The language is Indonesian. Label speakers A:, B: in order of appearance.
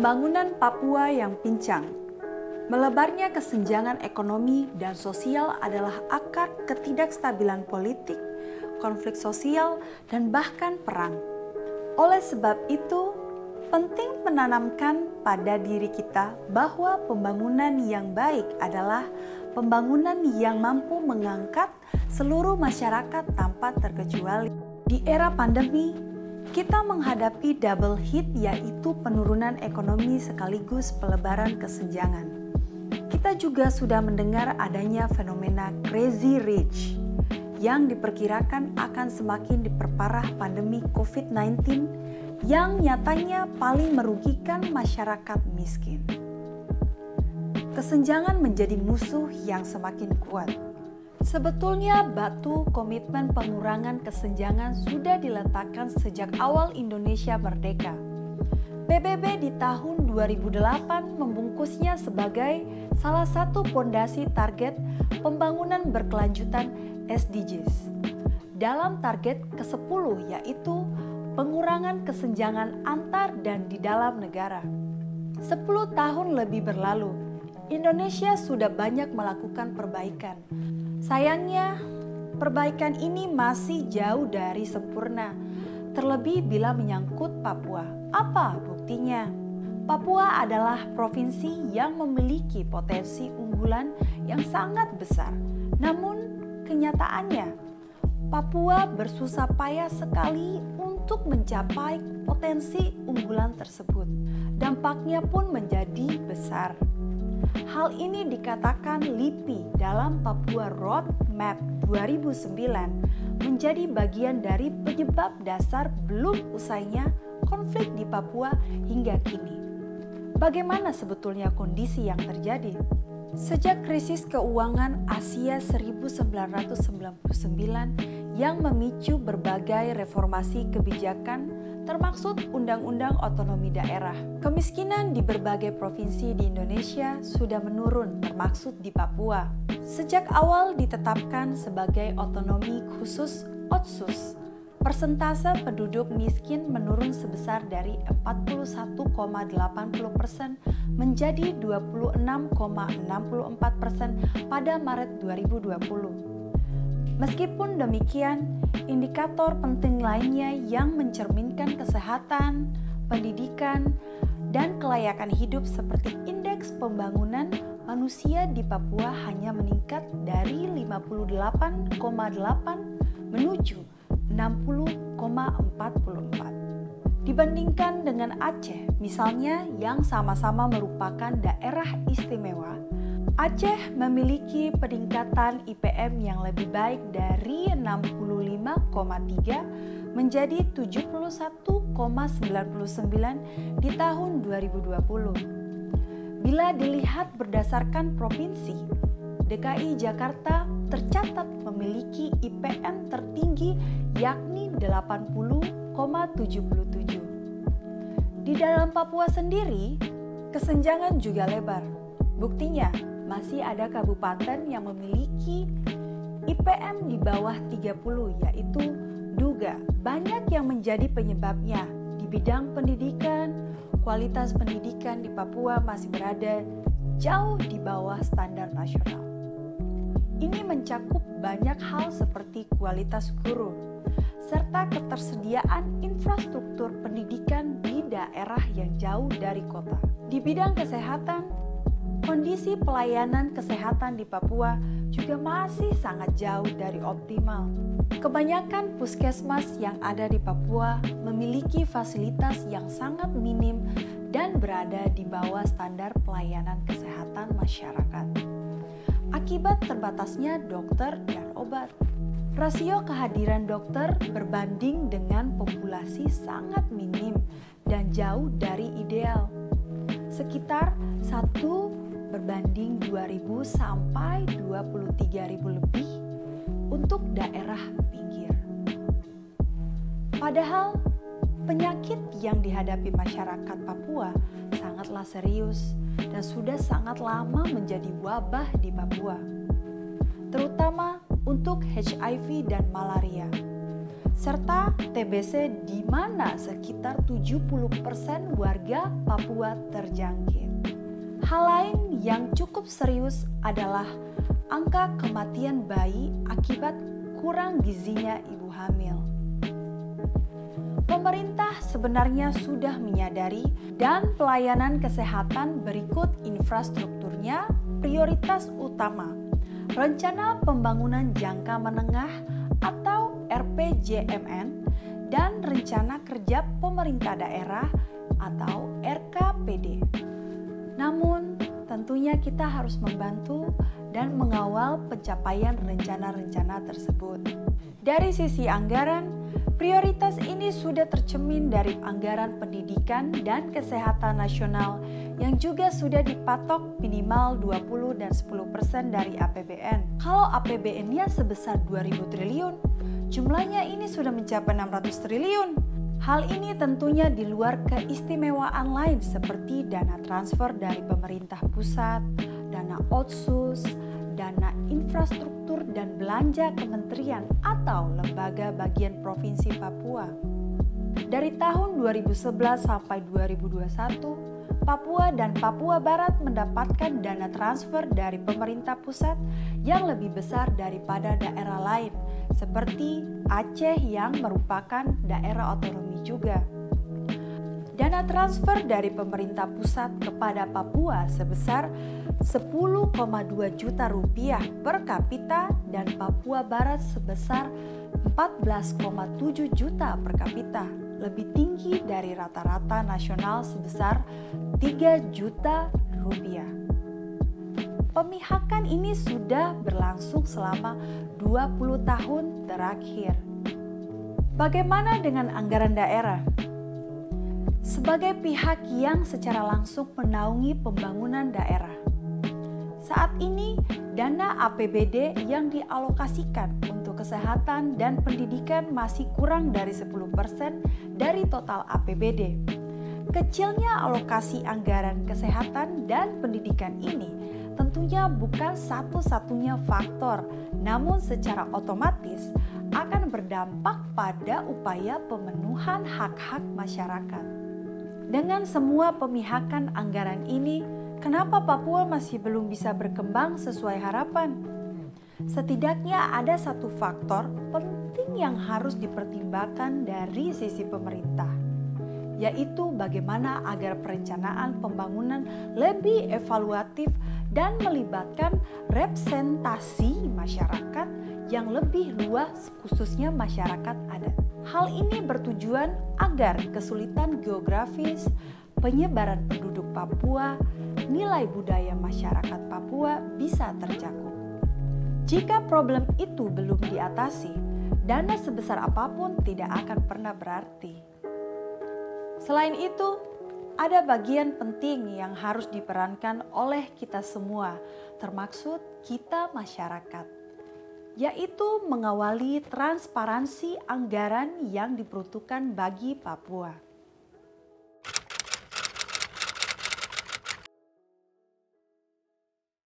A: Pembangunan Papua yang pincang. Melebarnya kesenjangan ekonomi dan sosial adalah akar ketidakstabilan politik, konflik sosial, dan bahkan perang. Oleh sebab itu, penting menanamkan pada diri kita bahwa pembangunan yang baik adalah pembangunan yang mampu mengangkat seluruh masyarakat tanpa terkecuali. Di era pandemi, kita menghadapi double hit, yaitu penurunan ekonomi sekaligus pelebaran kesenjangan. Kita juga sudah mendengar adanya fenomena crazy rich yang diperkirakan akan semakin diperparah pandemi COVID-19 yang nyatanya paling merugikan masyarakat miskin. Kesenjangan menjadi musuh yang semakin kuat. Sebetulnya batu komitmen pengurangan kesenjangan sudah diletakkan sejak awal Indonesia merdeka. PBB di tahun 2008 membungkusnya sebagai salah satu pondasi target pembangunan berkelanjutan SDGs. Dalam target ke-10 yaitu pengurangan kesenjangan antar dan di dalam negara. 10 tahun lebih berlalu, Indonesia sudah banyak melakukan perbaikan. Sayangnya, perbaikan ini masih jauh dari sempurna, terlebih bila menyangkut Papua. Apa buktinya? Papua adalah provinsi yang memiliki potensi unggulan yang sangat besar. Namun, kenyataannya, Papua bersusah payah sekali untuk mencapai potensi unggulan tersebut. Dampaknya pun menjadi besar. Hal ini dikatakan LIPI dalam Papua Roadmap 2009 menjadi bagian dari penyebab dasar belum usainya konflik di Papua hingga kini. Bagaimana sebetulnya kondisi yang terjadi? Sejak krisis keuangan Asia 1999 yang memicu berbagai reformasi kebijakan termaksud Undang-Undang Otonomi Daerah. Kemiskinan di berbagai provinsi di Indonesia sudah menurun, termaksud di Papua. Sejak awal ditetapkan sebagai otonomi khusus OTSUS, persentase penduduk miskin menurun sebesar dari 41,80% menjadi 26,64% pada Maret 2020. Meskipun demikian, indikator penting lainnya yang mencerminkan kesehatan, pendidikan, dan kelayakan hidup seperti indeks pembangunan manusia di Papua hanya meningkat dari 58,8 menuju 60,44. Dibandingkan dengan Aceh, misalnya yang sama-sama merupakan daerah istimewa, Aceh memiliki peningkatan IPM yang lebih baik dari 65,3 menjadi 71,99 di tahun 2020. Bila dilihat berdasarkan provinsi, DKI Jakarta tercatat memiliki IPM tertinggi yakni 80,77. Di dalam Papua sendiri, kesenjangan juga lebar. Buktinya, masih ada kabupaten yang memiliki IPM di bawah 30, yaitu Duga. Banyak yang menjadi penyebabnya. Di bidang pendidikan, kualitas pendidikan di Papua masih berada jauh di bawah standar nasional. Ini mencakup banyak hal seperti kualitas guru, serta ketersediaan infrastruktur pendidikan di daerah yang jauh dari kota. Di bidang kesehatan, kondisi pelayanan kesehatan di Papua juga masih sangat jauh dari optimal. Kebanyakan puskesmas yang ada di Papua memiliki fasilitas yang sangat minim dan berada di bawah standar pelayanan kesehatan masyarakat. Akibat terbatasnya dokter dan obat. Rasio kehadiran dokter berbanding dengan populasi sangat minim dan jauh dari ideal. Sekitar 1:2.000 sampai 23.000 lebih untuk daerah pinggir. Padahal penyakit yang dihadapi masyarakat Papua sangatlah serius dan sudah sangat lama menjadi wabah di Papua, terutama untuk HIV dan malaria. serta TBC di mana sekitar 70% warga Papua terjangkit. Hal lain yang cukup serius adalah angka kematian bayi akibat kurang gizinya ibu hamil. Pemerintah sebenarnya sudah menyadari dan pelayanan kesehatan berikut infrastrukturnya prioritas utama. Rencana Pembangunan Jangka Menengah atau RPJMN dan Rencana Kerja Pemerintah Daerah atau RKPD. Namun, tentunya kita harus membantu dan mengawal pencapaian rencana-rencana tersebut. Dari sisi anggaran, prioritas ini sudah tercermin dari anggaran pendidikan dan kesehatan nasional yang juga sudah dipatok minimal 20 dan 10% dari APBN. Kalau APBN-nya sebesar 2.000 triliun, jumlahnya ini sudah mencapai 600 triliun. Hal ini tentunya di luar keistimewaan lain seperti dana transfer dari pemerintah pusat, dana otsus, dana infrastruktur dan belanja kementerian atau lembaga bagian Provinsi Papua. Dari tahun 2011 sampai 2021, Papua dan Papua Barat mendapatkan dana transfer dari pemerintah pusat yang lebih besar daripada daerah lain, seperti Aceh yang merupakan daerah otonomi juga. Dana transfer dari pemerintah pusat kepada Papua sebesar 10,2 juta rupiah per kapita dan Papua Barat sebesar 14,7 juta per kapita, lebih tinggi dari rata-rata nasional sebesar 3 juta rupiah. Pemihakan ini sudah berlangsung selama 20 tahun terakhir. Bagaimana dengan anggaran daerah? Sebagai pihak yang secara langsung menaungi pembangunan daerah, saat ini dana APBD yang dialokasikan untuk kesehatan dan pendidikan masih kurang dari 10% dari total APBD. Kecilnya alokasi anggaran kesehatan dan pendidikan ini tentunya bukan satu-satunya faktor, namun secara otomatis akan berdampak pada upaya pemenuhan hak-hak masyarakat. Dengan semua pemihakan anggaran ini, kenapa Papua masih belum bisa berkembang sesuai harapan? Setidaknya ada satu faktor penting yang harus dipertimbangkan dari sisi pemerintah, yaitu bagaimana agar perencanaan pembangunan lebih evaluatif dan melibatkan representasi masyarakat yang lebih luas, khususnya masyarakat adat. Hal ini bertujuan agar kesulitan geografis, penyebaran penduduk Papua, nilai budaya masyarakat Papua bisa tercakup. Jika problem itu belum diatasi, dana sebesar apapun tidak akan pernah berarti. Selain itu, ada bagian penting yang harus diperankan oleh kita semua, termaksud kita masyarakat, yaitu mengawali transparansi anggaran yang diperuntukkan bagi Papua.